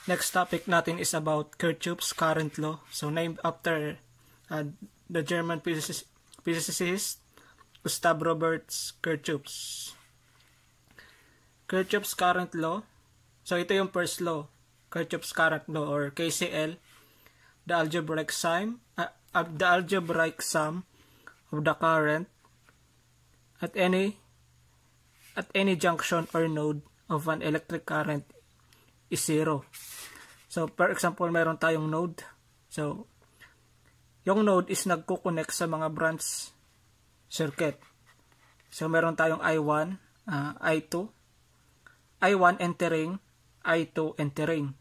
Next topic natin is about Kirchhoff's current law. So named after the German physicist Gustav Robert Kirchhoff. Kirchhoff's current law. So ito yung first law, Kirchhoff's current law or KCL, the algebraic sum of the current at any junction or node of an electric current is zero. So, for example, meron tayong node. So, yung node is nagko-connect sa mga branch circuit. So, meron tayong I1, I2, I1 entering, I2 entering,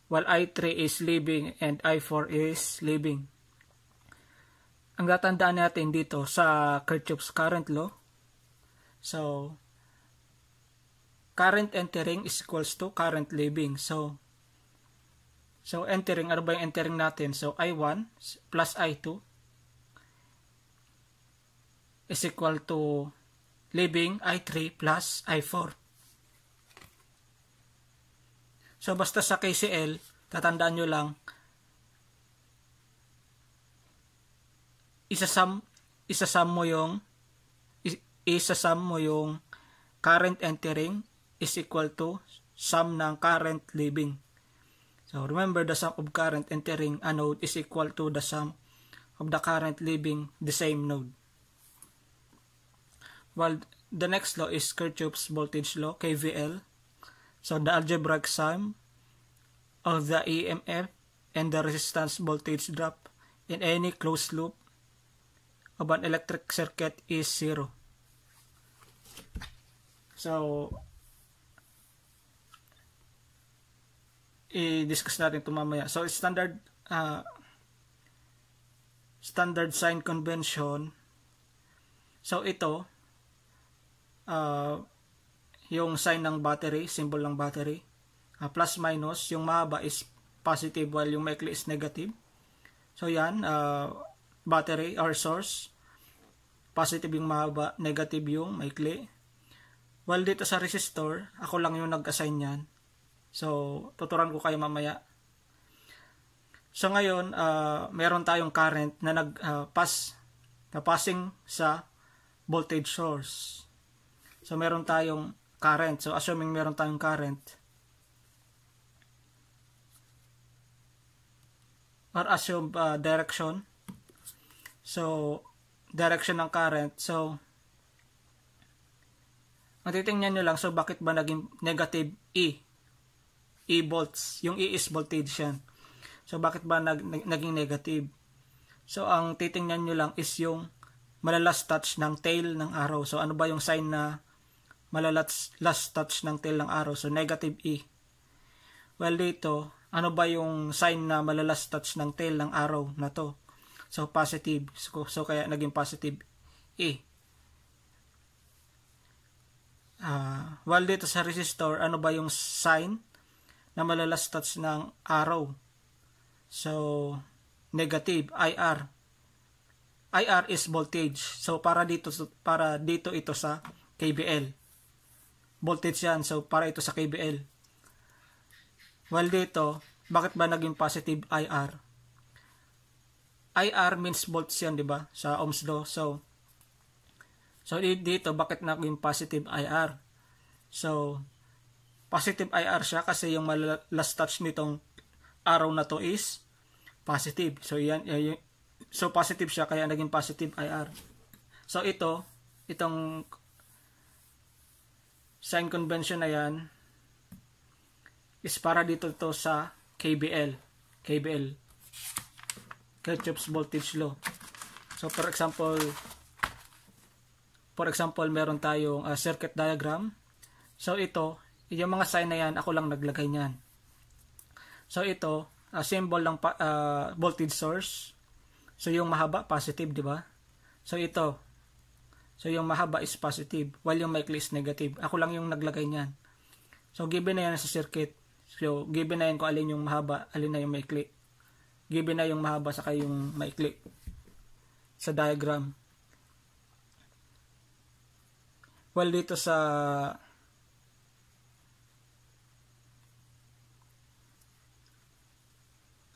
while I3 is leaving and I4 is leaving. Ang tatandaan natin dito sa Kirchhoff's current law, so, current entering is equals to current leaving. So entering, ano ba yung entering natin? So, I1 plus I2 is equal to leaving I3 plus I4. So, basta sa KCL, tatandaan nyo lang, isasum mo yung current entering is equal to sum ng current leaving. So, remember, the sum of current entering a node is equal to the sum of the current leaving the same node. While the next law is Kirchhoff's voltage law, KVL. So, the algebraic sum of the EMF and the resistance voltage drop in any closed loop of an electric circuit is zero. So, i-discuss natin ito mamaya. So, standard sign convention. So, ito, yung sign ng battery, symbol ng battery, plus minus, yung mahaba is positive while yung maikli is negative. So, yan, battery or source, positive yung mahaba, negative yung maikli. While dito sa resistor, ako lang yung nag-assign yan. So, tuturan ko kayo mamaya. So, ngayon, meron tayong current na passing sa voltage source. So, meron tayong current. So, assuming meron tayong current, or assume direction. So, direction ng current. So, matitingnan nyo lang, so bakit ba naging negative E volts? Yung E is voltage yan. So, bakit ba naging negative? So, ang titingnan nyo lang is yung malalas touch ng tail ng arrow. So, ano ba yung sign na malalas touch ng tail ng arrow? So, negative E. Well, dito, ano ba yung sign na malalas touch ng tail ng arrow na to? So, positive. So kaya naging positive E. While dito sa resistor, ano ba yung sign na malalas touch ng arrow? So, negative, IR. IR is voltage. So, para dito ito sa KVL. Voltage yan. So, para ito sa KVL. While dito, bakit ba naging positive IR? IR means volts yan, di ba? Sa Ohm's law. So dito, bakit naging positive IR? So, positive IR siya kasi yung last touch nitong arrow na to is positive. So, so positive siya kaya naging positive IR. So, itong sign convention na yan is para dito to sa KVL. Kirchhoff's voltage law. So, for example, meron tayong circuit diagram. So, yung mga sign na yan, ako lang naglagay niyan. So, ito, symbol ng voltage source. So, yung mahaba, positive, di ba? So, So, yung mahaba is positive, while yung maikli is negative. Ako lang yung naglagay niyan. So, given na yan sa circuit. So, given na yan kung alin yung mahaba, alin na yung maikli. Given na yung mahaba saka yung maikli sa diagram. Well, dito sa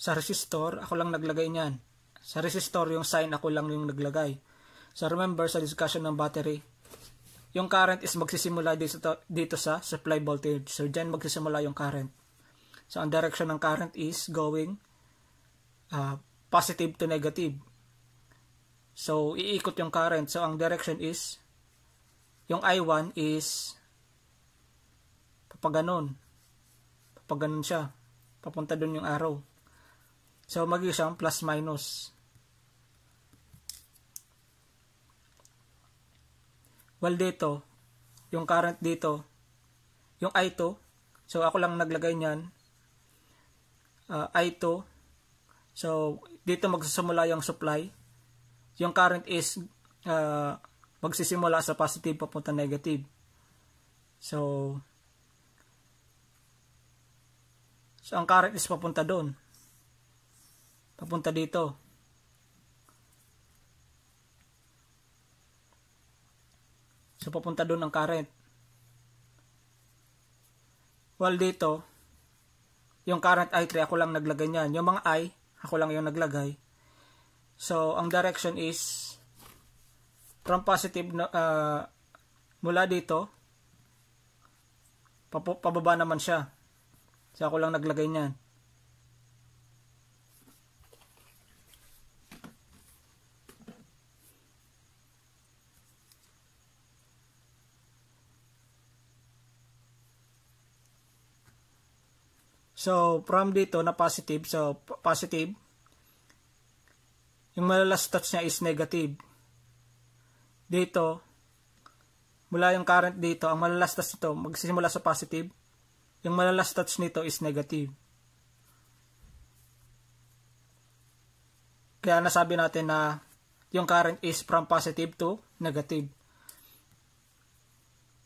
sa resistor, ako lang naglagay niyan. Sa resistor, yung sign ako lang yung naglagay. So remember, sa discussion ng battery, yung current is magsisimula dito sa supply voltage. So dyan magsisimula yung current. So ang direction ng current is going positive to negative. So iikot yung current. So ang direction is, yung I1 is papaganon. Papaganon siya. Papunta dun yung arrow. So magiging siyang plus minus. Well, dito, yung current dito, yung I2, so ako lang naglagay niyan, I2, so dito magsisimula yung supply, yung current is magsisimula sa positive papunta negative. So ang current is papunta doon, papunta dito. So, papunta doon ang current. Well, dito, yung current I3, ako lang naglagay niyan. Yung mga I, ako lang yung naglagay. So, ang direction is from positive, mula dito, pababa naman siya. So, ako lang naglagay niyan. So, from dito na positive, so positive, yung malalas touch niya is negative. Dito, mula yung current dito, ang malalas touch nito, magsisimula sa positive, yung malalas touch nito is negative. Kaya nasabi natin na yung current is from positive to negative.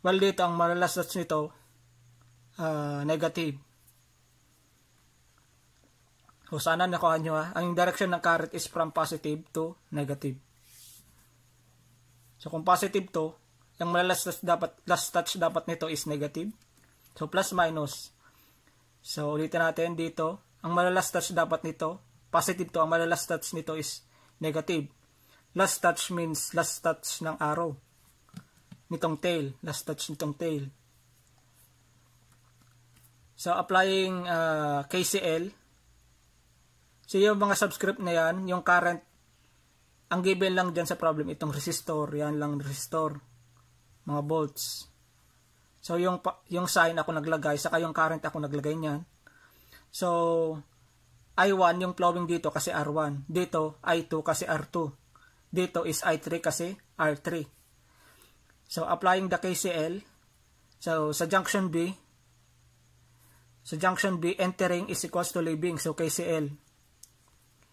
Well, dito, ang malalas touch nito, negative. So, sana nakuha nyo ang direction ng current is from positive to negative. So, kung positive to, yung last touch dapat nito is negative. So, plus minus. So, ulitin natin dito. Ang last touch dapat nito, positive to. Ang last touch nito is negative. Last touch means last touch ng arrow. Nitong tail. Last touch nitong tail. So, applying KCL. So, yung mga subscript na yan, yung current, ang given lang dyan sa problem, itong resistor, yan lang resistor, mga volts. So, yung sign ako naglagay, saka yung current ako naglagay niyan. So, I1, yung flowing dito kasi R1. Dito, I2 kasi R2. Dito is I3 kasi R3. So, applying the KCL, so, sa junction B, entering is equals to leaving. So, KCL.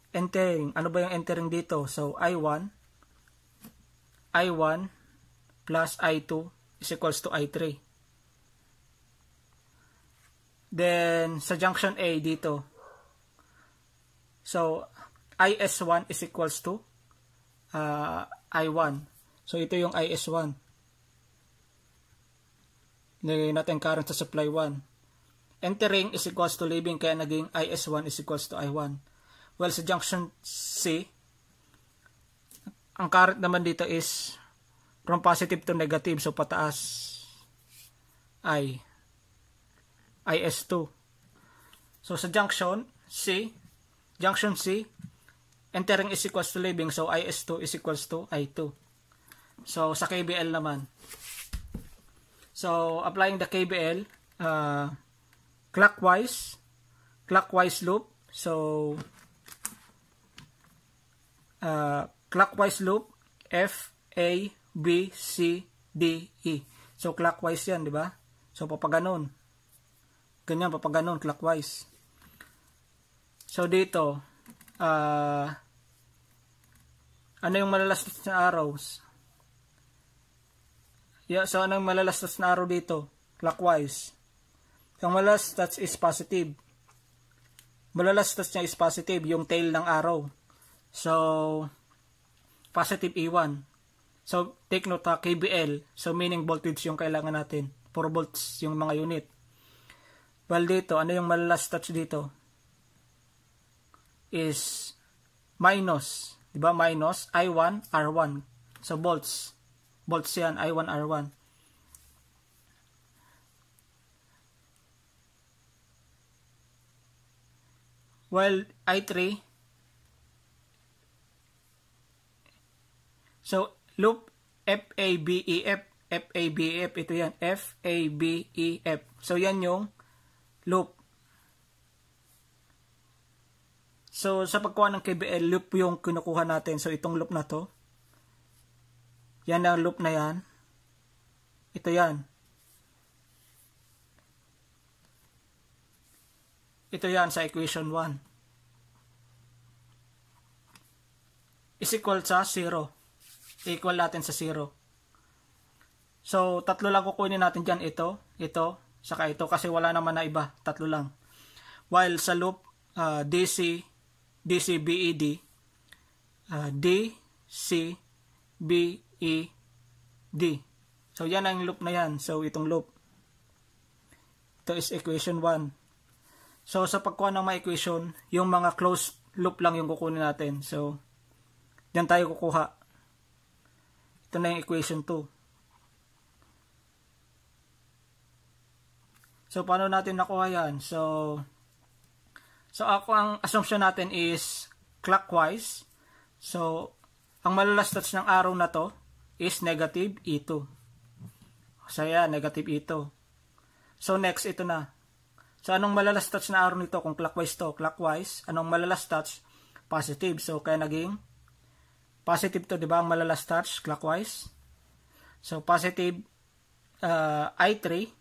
Entering. Ano ba yung entering dito? So, I1 plus I2 is equals to I3. Then, sa junction A dito. So, IS1 is equals to I1. So, ito yung IS1. Nilagay natin current sa supply 1. Entering is equals to leaving, kaya naging IS1 is equals to I1. Well, sa junction C, ang current naman dito is from positive to negative. So, pataas. IS2. So, sa junction C, entering is equals to leaving. So, IS2 is equals to I2. So, sa KBL naman. So, applying the KBL, clockwise loop. So, clockwise loop, F, A, B, C, D, E. So, clockwise yan, di ba? So, papaganon. Ganyan, papaganon, clockwise. So, dito, ano yung malalastas na arrows? Yeah, so, ano yung malalastas na arrow dito? Clockwise. Yung malalastas is positive. Malalastas niya is positive, yung tail ng arrow. So, positive E1. So, take note KBL. So, meaning voltage yung kailangan natin. 4 volts yung mga unit. Well, dito, ano yung malalas touch dito? is minus, di ba? Minus I1 R1. So volts yan, I1 R1. While I3, so loop FABEF, FABEF, ito yan, FABEF. So yan yung loop. So sa pagkuha ng KVL, loop yung kinukuha natin. So itong loop na to, yan ang loop na yan. Ito yan. Ito yan sa equation 1. Is equal sa 0. Equal natin sa 0. So, tatlo lang kukunin natin dyan. Ito, saka ito. Kasi wala naman na iba. Tatlo lang. While sa loop, DC, BED, DC, BED. So, yan ang loop na yan. So, itong loop. Ito is equation 1. So, sa pagkuha ng mga equation, yung mga closed loop lang yung kukunin natin. So, diyan tayo kukuha. Ito na yung equation 2. So, paano natin nakuha yan? So ako, ang assumption natin is clockwise. So, ang malalastats ng arrow na to is negative E2. So, yan, negative E2. So, next, ito na. So, anong malalastats na arrow nito? Kung clockwise to, clockwise. Anong malalastats? Positive. So, kaya naging positive to, di ba? Ang malalastats, clockwise. So, positive I3,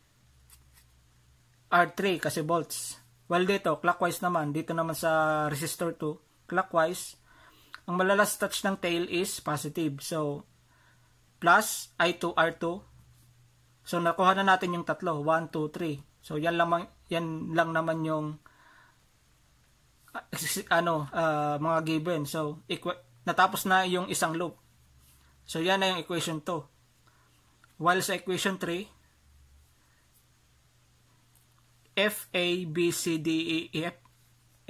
R3 kasi volts. Well, dito, clockwise naman. Dito naman sa resistor 2, clockwise. Ang malalastats ng tail is positive. So, plus I2, R2. So, nakuha na natin yung tatlo. 1, 2, 3. So, yan lang naman yung mga given. So, natapos na yung isang loop. So, yan na yung equation 2. While sa equation 3, F, A, B, C, D, E, F.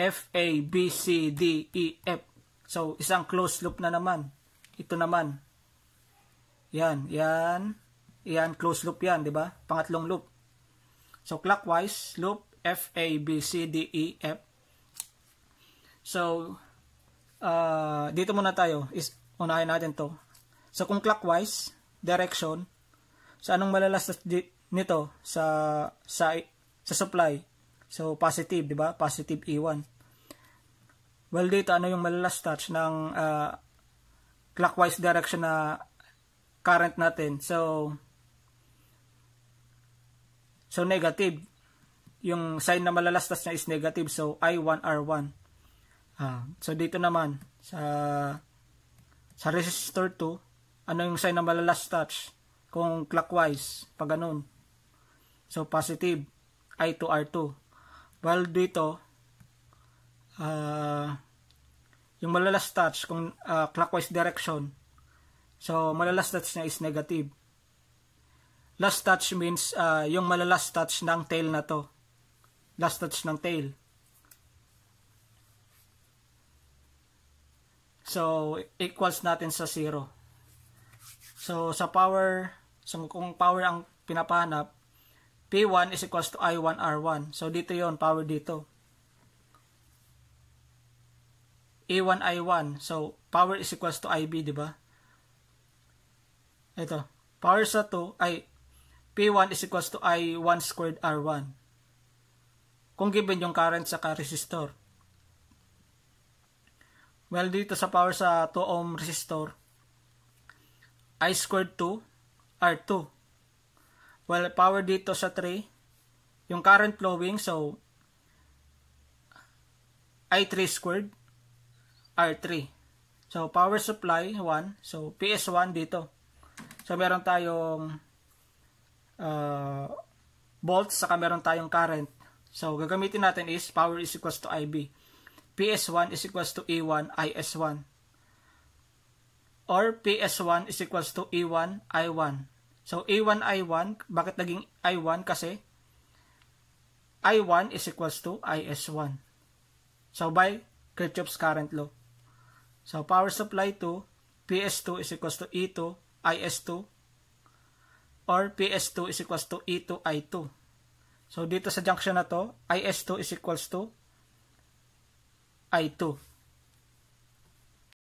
F, A, B, C, D, E, F. So, isang closed loop na naman. Ito naman. Yan, closed loop yan, di ba? Pangatlong loop. So, clockwise, loop, F, A, B, C, D, E, F. So, dito muna tayo. Unahin natin to. So, kung clockwise, direction, so, anong malalastas nito sa supply? So, positive, di ba? Positive E1. Well, dito, ano yung malalastas ng clockwise direction na current natin? So, negative. Yung sign na malalastas niya is negative. So, I1, R1. So, dito naman, sa resistor 2, ano yung sign na malalastas? Kung clockwise, pag ganun. So, positive. I2, R2. Well, dito, yung malalastas, kung clockwise direction, so, malalastas niya is negative. Last touch means yung malalast touch ng tail na to. Last touch ng tail. So, equals natin sa 0. So, sa power, kung power ang pinapahanap, P1 is equals to I1 R1. So, dito yon power dito. E1 I1. So, power is equals to IB, di ba? Ito. Power sa 2 ay P1 is equals to I1 squared R1. Kung given yung current sa resistor. Well, dito sa power sa 2 ohm resistor, I squared 2 R2. Well, power dito sa 3, yung current flowing, so I3 squared R3. So, power supply 1, so PS1 dito. So, meron tayong volts, saka meron tayong current. So, gagamitin natin is power is equals to IB. PS1 is equals to E1 IS1. Or PS1 is equals to E1 I1. So, E1 I1, bakit naging I1? Kasi I1 is equals to IS1. So, by Kirchhoff's current law. So, power supply to PS2 is equals to E2 IS2 or PS2 is equals to E2 I2. So, dito sa junction na to, IS2 is equals to I2.